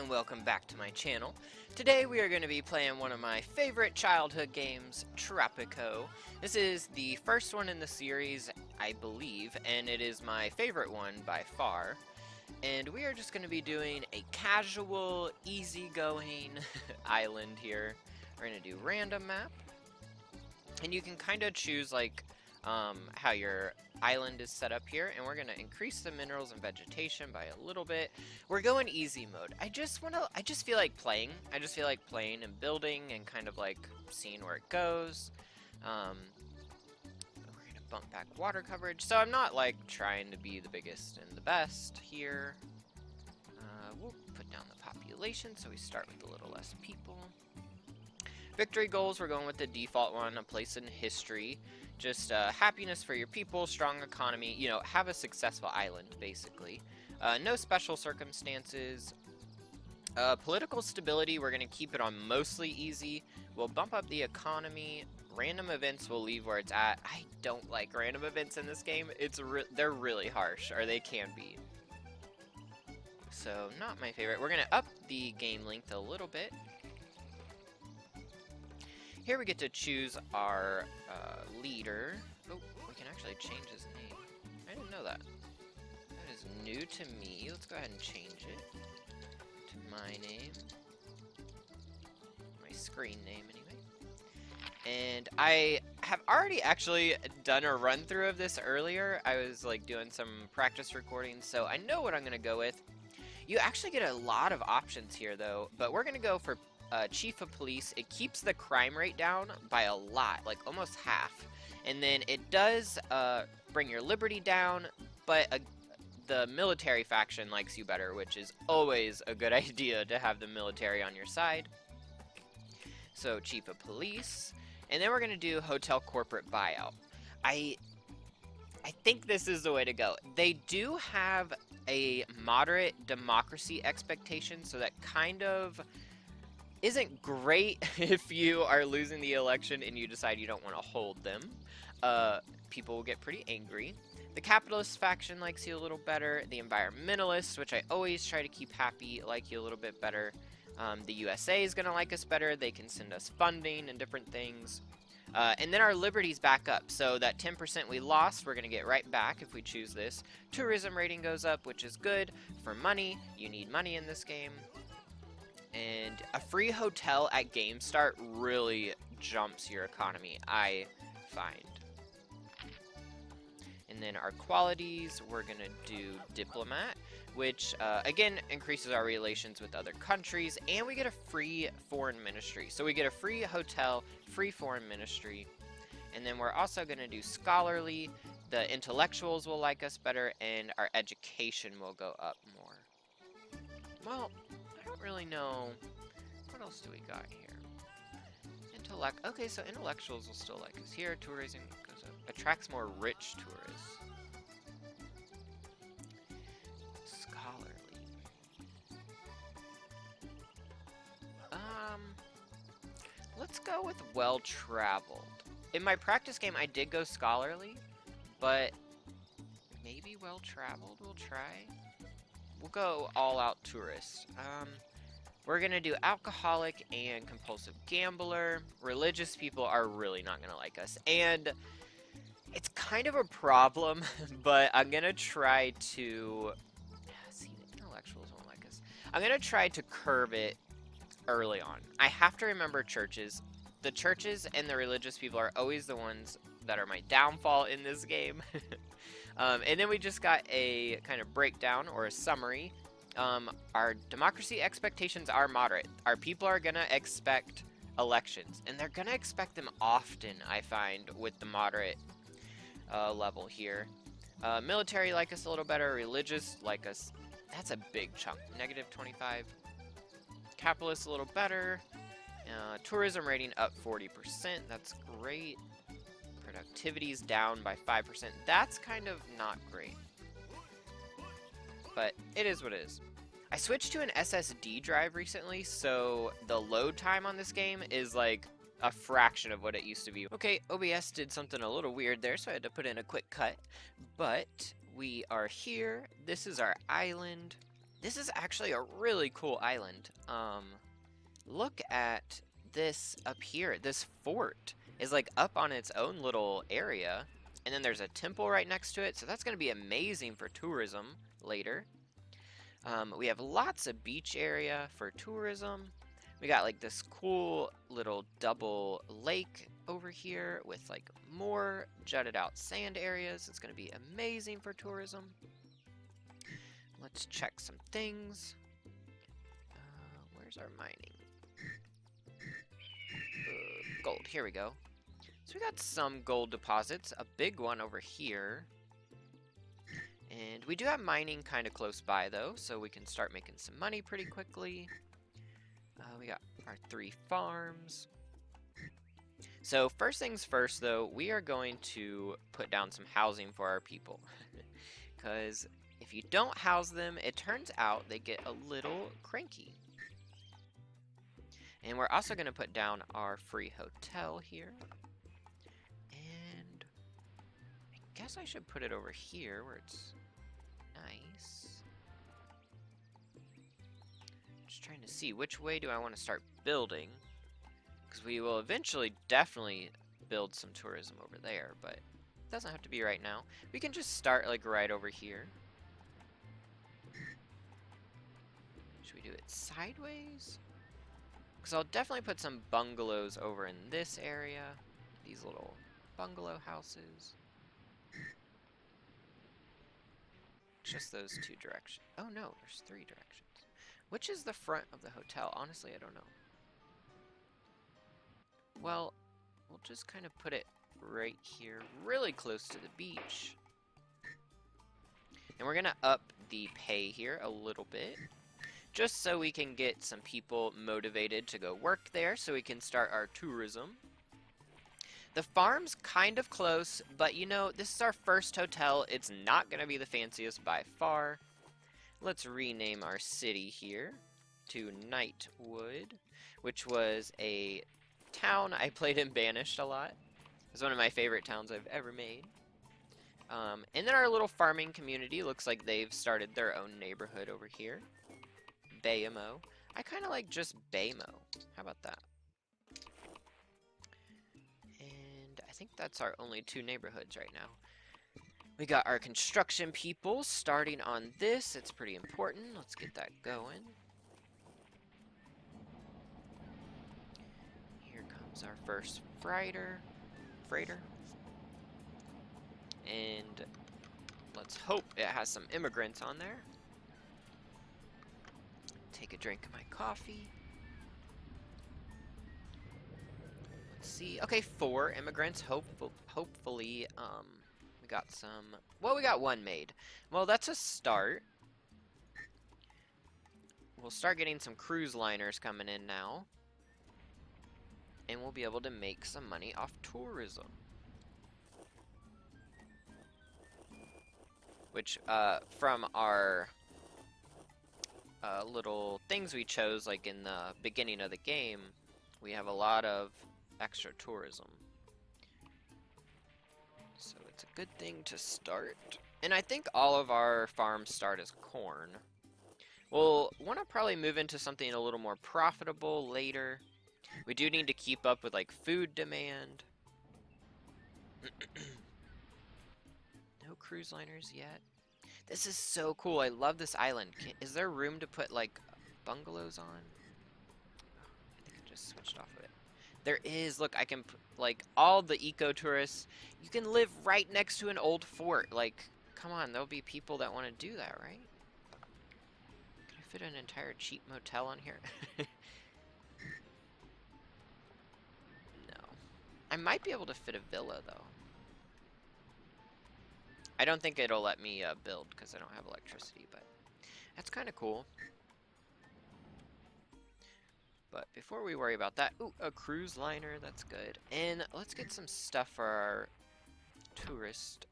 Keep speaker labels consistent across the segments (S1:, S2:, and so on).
S1: and welcome back to my channel. Today we are going to be playing one of my favorite childhood games, Tropico. This is the first one in the series, I believe, and it is my favorite one by far. And we are just going to be doing a casual, easygoing island here. We're going to do random map, and you can kind of choose like how your island is set up here, and we're gonna increase the minerals and vegetation by a little bit. We're going easy mode. I just feel like playing. I just feel like playing and building and kind of like seeing where it goes. We're gonna bump back water coverage, so I'm not like trying to be the biggest and the best here. We'll put down the population so we start with a little less people. Victory goals, we're going with the default one, a place in history. Just happiness for your people, strong economy, you know, have a successful island, basically. No special circumstances. Political stability, we're going to keep it on mostly easy. We'll bump up the economy. Random events we'll leave where it's at. I don't like random events in this game. They're really harsh, or they can be. So, not my favorite. We're going to up the game length a little bit. Here we get to choose our leader. Oh, we can actually change his name. I didn't know that. That is new to me. Let's go ahead and change it to my name. My screen name, anyway. And I have already actually done a run-through of this earlier. I was like doing some practice recordings, so I know what I'm going to go with. You actually get a lot of options here, though, but we're going to go for Chief of Police. It keeps the crime rate down by a lot, like almost half. And then it does bring your liberty down, but the military faction likes you better, which is always a good idea to have the military on your side. So Chief of Police. And then we're going to do Hotel Corporate Buyout. I think this is the way to go. They do have a moderate democracy expectation, so that kind of isn't great if you are losing the election and you decide you don't want to hold them. People will get pretty angry. The capitalist faction likes you a little better. The environmentalists, which I always try to keep happy, like you a little bit better. The USA is going to like us better. They can send us funding and different things. And then our liberties back up. So that 10% we lost, we're going to get right back if we choose this. Tourism rating goes up, which is good. For money, you need money in this game. And a free hotel at game start really jumps your economy, I find. And then our qualities, we're going to do diplomat, which again increases our relations with other countries, and we get a free foreign ministry. So we get a free hotel, free foreign ministry, and then we're also going to do scholarly. The intellectuals will like us better, and our education will go up more. Well, I don't really know. What else do we got here? Okay, so intellectuals will still like us here. Tourism goes up. Attracts more rich tourists. Scholarly. Let's go with well-traveled. In my practice game, I did go scholarly, but maybe well-traveled we'll try. We'll go all-out tourist. We're going to do alcoholic and compulsive gambler. Religious people are really not going to like us. And it's kind of a problem, but I'm going to try to... See, the intellectuals won't like us. I'm going to try to curb it early on. I have to remember churches. The churches and the religious people are always the ones that are my downfall in this game. And then we just got a kind of breakdown or a summary. Our democracy expectations are moderate. Our people are going to expect elections, and they're going to expect them often, I find, with the moderate level here. Military like us a little better. Religious like us. That's a big chunk. Negative 25. Capitalists a little better. Tourism rating up 40%. That's great. Productivity's down by 5%. That's kind of not great. But it is what it is. I switched to an SSD drive recently, so the load time on this game is like a fraction of what it used to be. Okay, OBS did something a little weird there, so I had to put in a quick cut. But we are here. This is our island. This is actually a really cool island. Look at this up here. This fort is like up on its own little area, and then there's a temple right next to it, so that's going to be amazing for tourism later. We have lots of beach area for tourism. We got like this cool little double lake over here with like more jutted out sand areas. It's going to be amazing for tourism. Let's check some things. Where's our mining? Gold, here we go. So we got some gold deposits, a big one over here. And we do have mining kind of close by though, so we can start making some money pretty quickly. We got our 3 farms. So first things first though, we are going to put down some housing for our people. Because if you don't house them, it turns out they get a little cranky. And we're also going to put down our free hotel here. And I guess I should put it over here where it's nice. Just trying to see which way do I want to start building. Because we will eventually definitely build some tourism over there, but it doesn't have to be right now. We can just start like right over here. Should we do it sideways? Because I'll definitely put some bungalows over in this area. These little bungalow houses. Just those 2 directions. Oh no, there's 3 directions. Which is the front of the hotel? Honestly, I don't know. Well, we'll just kind of put it right here, really close to the beach. And we're going to up the pay here a little bit, just so we can get some people motivated to go work there, so we can start our tourism. The farm's kind of close, but you know, this is our first hotel. It's not going to be the fanciest by far. Let's rename our city here to Nightwood, which was a town I played in Banished a lot. It's one of my favorite towns I've ever made. And then our little farming community looks like they've started their own neighborhood over here. Bayamo. I kind of like just Baymo. How about that? And I think that's our only 2 neighborhoods right now. We got our construction people starting on this. It's pretty important. Let's get that going. Here comes our first freighter. And let's hope it has some immigrants on there. Take a drink of my coffee. Let's see. Okay, 4 immigrants. Hopefully, we got some. Well, we got 1 made. Well, that's a start. We'll start getting some cruise liners coming in now. And we'll be able to make some money off tourism. Which, from our little things we chose, like in the beginning of the game, we have a lot of extra tourism. So it's a good thing to start. And I think all of our farms start as corn. We'll want to probably move into something a little more profitable later. We do need to keep up with like food demand. No cruise liners yet. This is so cool. I love this island. Is there room to put like bungalows on? I think I just switched off of it. There is. Look, I can like all the eco-tourists. You can live right next to an old fort. Like, come on, there'll be people that want to do that, right? Can I fit an entire cheap motel on here? No. I might be able to fit a villa though. I don't think it'll let me build because I don't have electricity, but that's kind of cool. But before we worry about that, ooh, a cruise liner, that's good. And let's get some stuff for our tourist.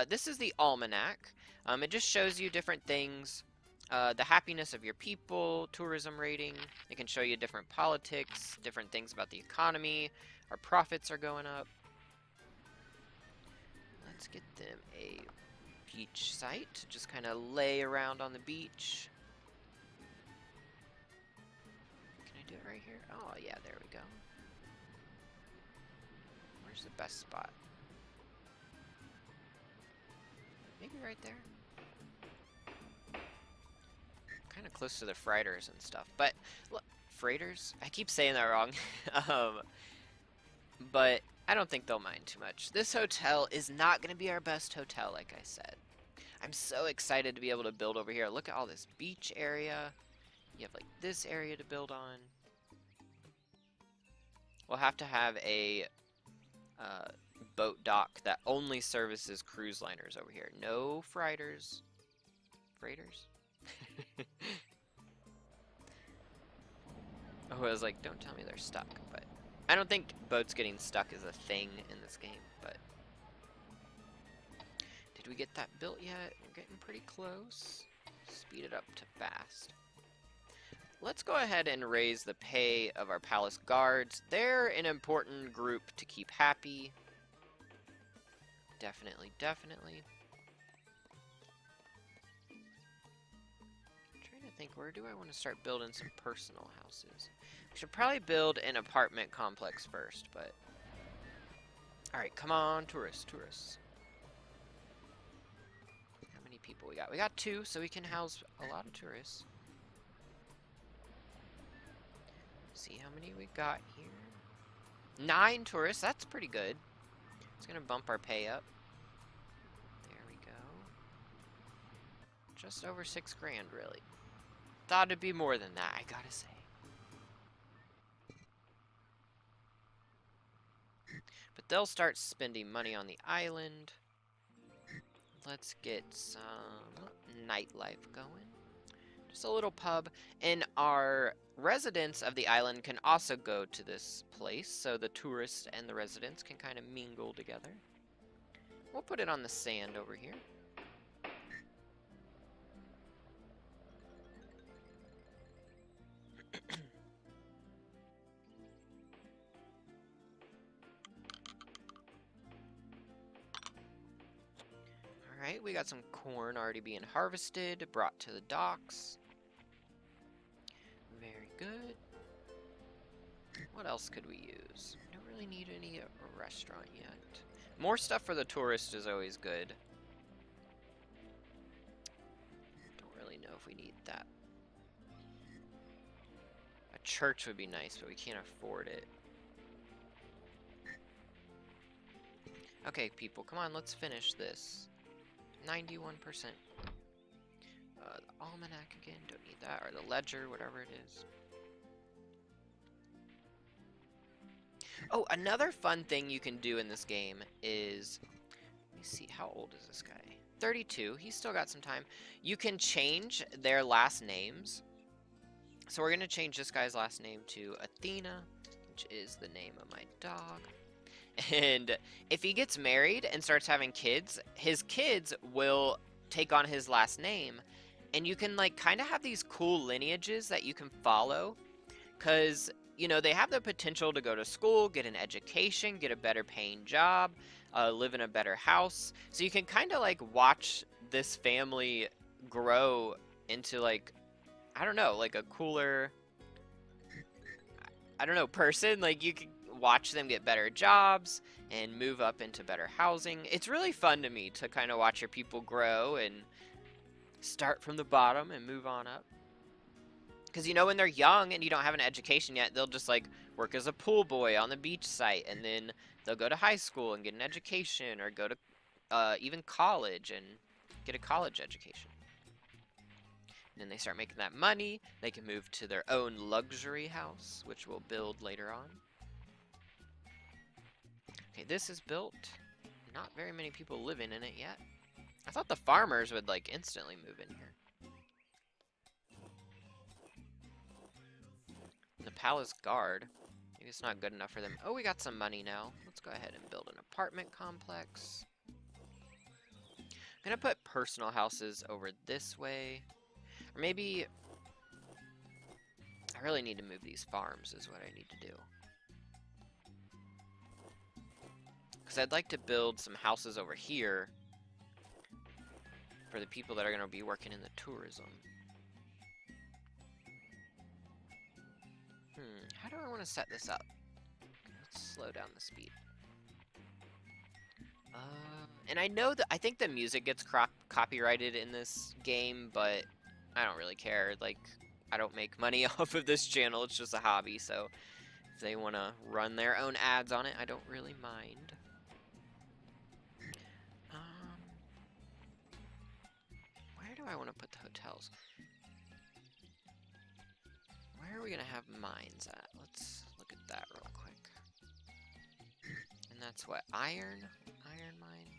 S1: This is the almanac. It just shows you different things. The happiness of your people, tourism rating. It can show you different politics, different things about the economy. Our profits are going up. Let's get them a beach site to just kind of lay around on the beach. right here? Oh, yeah, there we go. Where's the best spot? Maybe right there? Kind of close to the freighters and stuff. But, look, freighters? I keep saying that wrong. um, but I don't think they'll mind too much. This hotel is not going to be our best hotel, like I said. I'm so excited to be able to build over here. Look at all this beach area. You have, like, this area to build on. We'll have to have a boat dock that only services cruise liners over here. No freighters. Freighters? Oh, I was like, don't tell me they're stuck. But I don't think boats getting stuck is a thing in this game. But did we get that built yet? We're getting pretty close. Speed it up to fast. Let's go ahead and raise the pay of our palace guards. They're an important group to keep happy. Definitely, definitely. I'm trying to think, where do I want to start building some personal houses? We should probably build an apartment complex first, but... Alright, come on, tourists, tourists. How many people we got? We got 2, so we can house a lot of tourists. See how many we got here. 9 tourists, that's pretty good. It's gonna bump our pay up. There we go. Just over 6 grand, really. Thought it'd be more than that, I gotta say. But they'll start spending money on the island. Let's get some nightlife going. Just a little pub. And our residents of the island can also go to this place, so the tourists and the residents can kind of mingle together. We'll put it on the sand over here. Alright, we got some corn already being harvested, brought to the docks. Very good. What else could we use? We don't really need any restaurant yet. More stuff for the tourist is always good. Don't really know if we need that. A church would be nice, but we can't afford it. Okay, people, come on, let's finish this. 91%. The almanac again, don't need that, or the ledger, whatever it is. Oh, another fun thing you can do in this game is, let me see, how old is this guy? 32, he's still got some time. You can change their last names. So we're gonna change this guy's last name to Athena, which is the name of my dog. And if he gets married and starts having kids, his kids will take on his last name. And you can, like, kind of have these cool lineages that you can follow. Because, you know, they have the potential to go to school, get an education, get a better paying job, live in a better house. So you can kind of, like, watch this family grow into, like, I don't know, like a cooler, I don't know, person. Like, you can watch them get better jobs and move up into better housing. It's really fun to me to kind of watch your people grow and start from the bottom and move on up. Because, you know, when they're young and you don't have an education yet, they'll just, like, work as a pool boy on the beach site, and then they'll go to high school and get an education, or go to even college and get a college education. And then they start making that money. They can move to their own luxury house, which we'll build later on. Okay, this is built. Not very many people living in it yet. I thought the farmers would, like, instantly move in here. And the palace guard. Maybe it's not good enough for them. Oh, we got some money now. Let's go ahead and build an apartment complex. I'm gonna put personal houses over this way. Or maybe... I really need to move these farms is what I need to do. Because I'd like to build some houses over here for the people that are going to be working in the tourism. how do I want to set this up? Let's slow down the speed. And I know that I think the music gets copyrighted in this game, but I don't really care. Like, I don't make money off of this channel. It's just a hobby, so if they want to run their own ads on it, I don't really mind. Where do I want to put the hotels? Where are we going to have mines at? Let's look at that real quick. And that's what? Iron? Iron mine?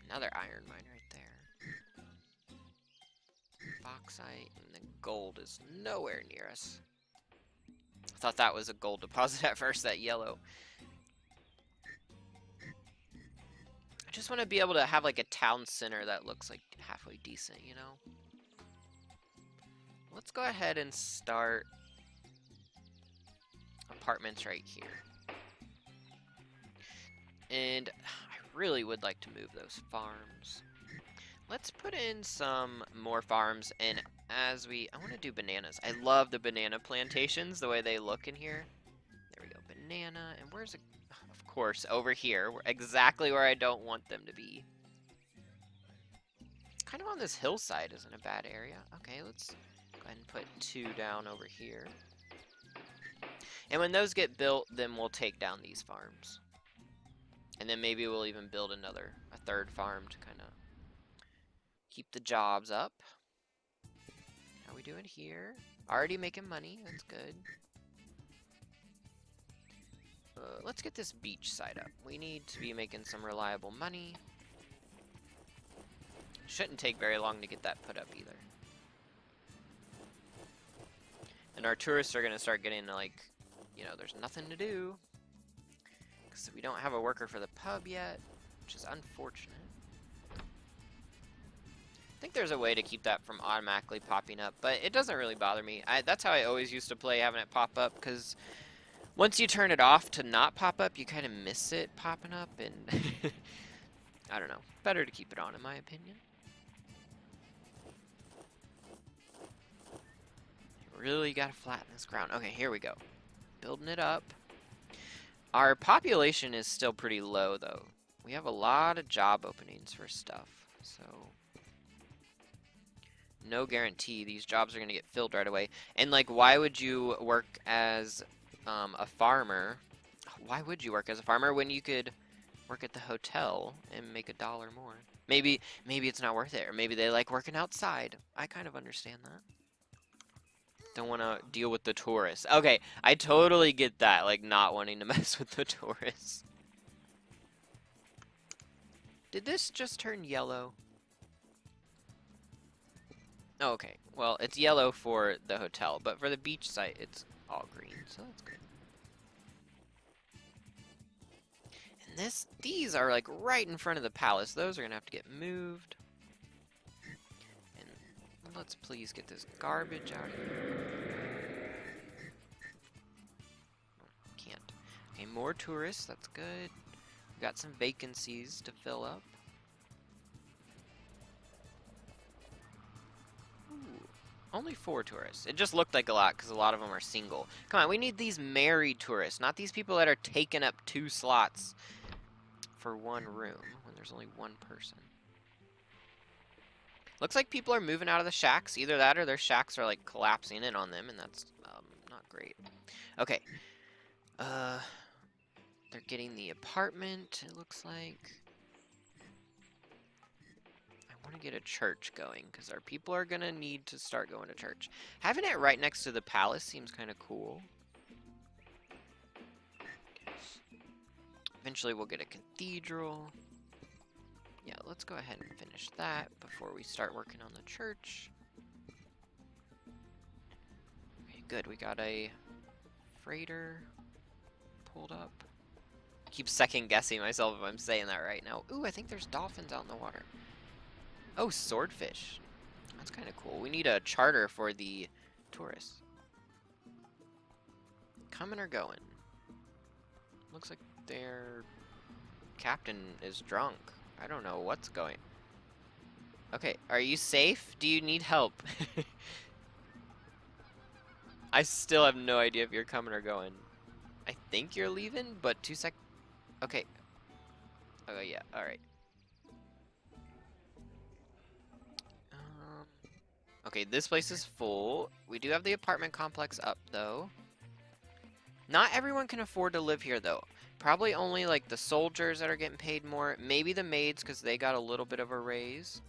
S1: Another iron mine right there. Bauxite, and the gold is nowhere near us. I thought that was a gold deposit at first, that yellow. I just want to be able to have like a town center that looks like halfway decent, you know? Let's go ahead and start apartments right here. And I really would like to move those farms. Let's put in some more farms, and I want to do bananas. I love the banana plantations, the way they look in here. There we go, banana, and where's it? Of course, over here, exactly where I don't want them to be. Kind of on this hillside isn't a bad area. Okay, let's go ahead and put 2 down over here. And when those get built, then we'll take down these farms. And then maybe we'll even build a 3rd farm to kind of keep the jobs up. How we doing here? Already making money, that's good. Let's get this beach side up. We need to be making some reliable money. Shouldn't take very long to get that put up either. And our tourists are going to start getting like, you know, there's nothing to do. Because we don't have a worker for the pub yet, which is unfortunate. I think there's a way to keep that from automatically popping up, but it doesn't really bother me. That's how I always used to play, having it pop up, because once you turn it off to not pop up, you kind of miss it popping up, and I don't know. Better to keep it on, in my opinion. You really gotta flatten this ground. Okay, here we go. Building it up. Our population is still pretty low, though. We have a lot of job openings for stuff, so no guarantee these jobs are going to get filled right away. And, like, why would you work as a farmer? Why would you work as a farmer when you could work at the hotel and make $1 more? Maybe it's not worth it, or maybe they like working outside. I kind of understand that. Don't want to deal with the tourists. Okay, I totally get that, like not wanting to mess with the tourists. Did this just turn yellow? Oh, okay, well, it's yellow for the hotel, but for the beach site, it's all green, so that's good. And these are like right in front of the palace. Those are gonna have to get moved. And let's please get this garbage out of here. Can't. Okay, more tourists, that's good. We've got some vacancies to fill up. Only 4 tourists. It just looked like a lot because a lot of them are single. Come on, we need these married tourists, not these people that are taking up 2 slots for 1 room when there's only 1 person. Looks like people are moving out of the shacks. Either that or their shacks are like collapsing in on them, and that's not great. Okay. They're getting the apartment, it looks like. I want to get a church going, because our people are going to need to start going to church. Having it right next to the palace seems kind of cool. Eventually we'll get a cathedral. Yeah, let's go ahead and finish that before we start working on the church. Okay, good. We got a freighter pulled up. I keep second guessing myself if I'm saying that right now. Ooh, I think there's dolphins out in the water. Oh, swordfish. That's kind of cool. We need a charter for the tourists. Coming or going? Looks like their captain is drunk. I don't know what's going. Okay, are you safe? Do you need help? I still have no idea if you're coming or going. I think you're leaving, but 2 sec. Okay. Oh yeah. All right. Okay, this place is full. We do have the apartment complex up though. Not everyone can afford to live here though. Probably only like the soldiers that are getting paid more. Maybe the maids because they got a little bit of a raise.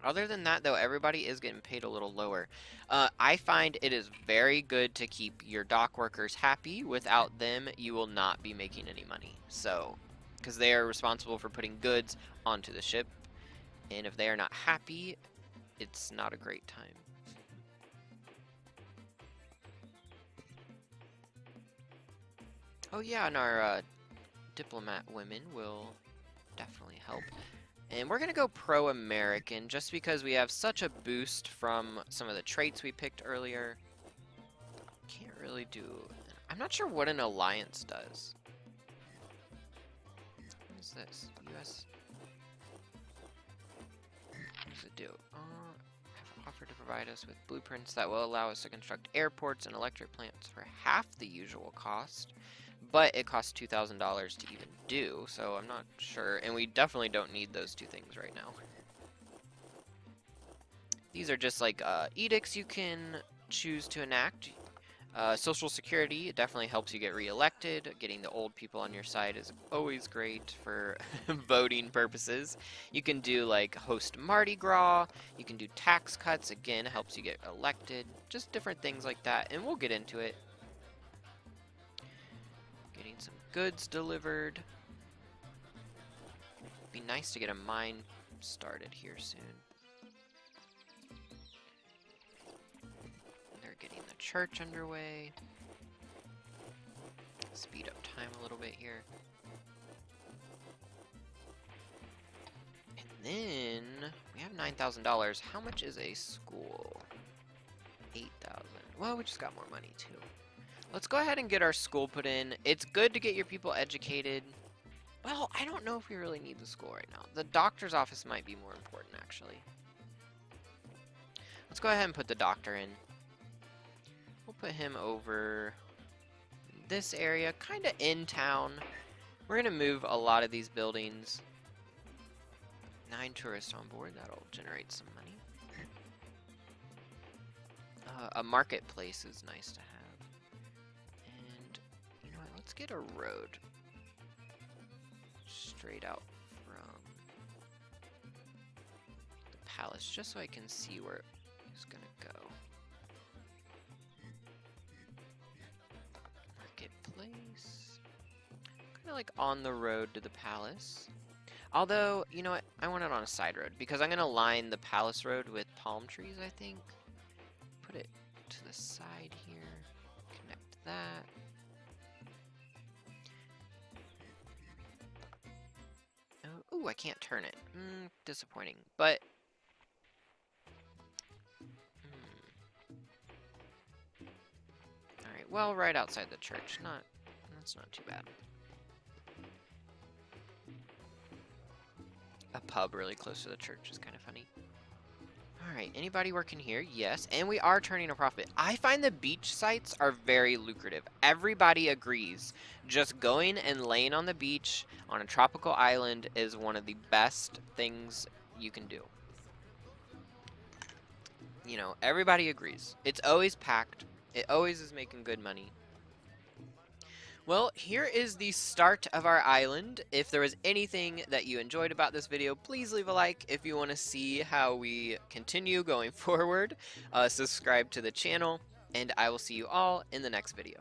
S1: Other than that, though, everybody is getting paid a little lower. I find it is very good to keep your dock workers happy. Without them, you will not be making any money. So, because they are responsible for putting goods onto the ship. And if they are not happy, it's not a great time. Oh yeah, and our diplomat women will definitely help. And we're going to go pro-American just because we have such a boost from some of the traits we picked earlier. Can't really do... I'm not sure what an alliance does. What is this? U.S. What does it do? Have offered to provide us with blueprints that will allow us to construct airports and electric plants for half the usual cost. But it costs $2,000 to even do, so I'm not sure. And we definitely don't need those two things right now. These are just like edicts you can choose to enact. Social Security, it definitely helps you get reelected. Getting the old people on your side is always great for voting purposes. You can do like host Mardi Gras. You can do tax cuts, again, helps you get elected. Just different things like that, and we'll get into it. Getting some goods delivered. Be nice to get a mine started here soon. They're getting the church underway. Speed up time a little bit here. And then we have $9,000. How much is a school? 8,000. Well, we just got more money too. Let's go ahead and get our school put in. It's good to get your people educated. Well, I don't know if we really need the school right now. The doctor's office might be more important, actually. Let's go ahead and put the doctor in. We'll put him over this area, kind of in town. We're going to move a lot of these buildings. 9 tourists on board. That'll generate some money. A marketplace is nice to have. You know what, let's get a road straight out from the palace, just so I can see where it's gonna go. Marketplace. Kinda like on the road to the palace. Although, you know what, I want it on a side road, because I'm gonna line the palace road with palm trees, I think. Put it to the side here. Connect that. Ooh, I can't turn it. Disappointing. But alright, well, right outside the church. That's not too bad. A pub really close to the church is kind of funny. Alright, anybody working here? Yes, and we are turning a profit. I find the beach sites are very lucrative. Everybody agrees. Just going and laying on the beach on a tropical island is one of the best things you can do. You know, everybody agrees. It's always packed. It always is making good money. Well, here is the start of our island. If there was anything that you enjoyed about this video, please leave a like. If you want to see how we continue going forward, subscribe to the channel, and I will see you all in the next video.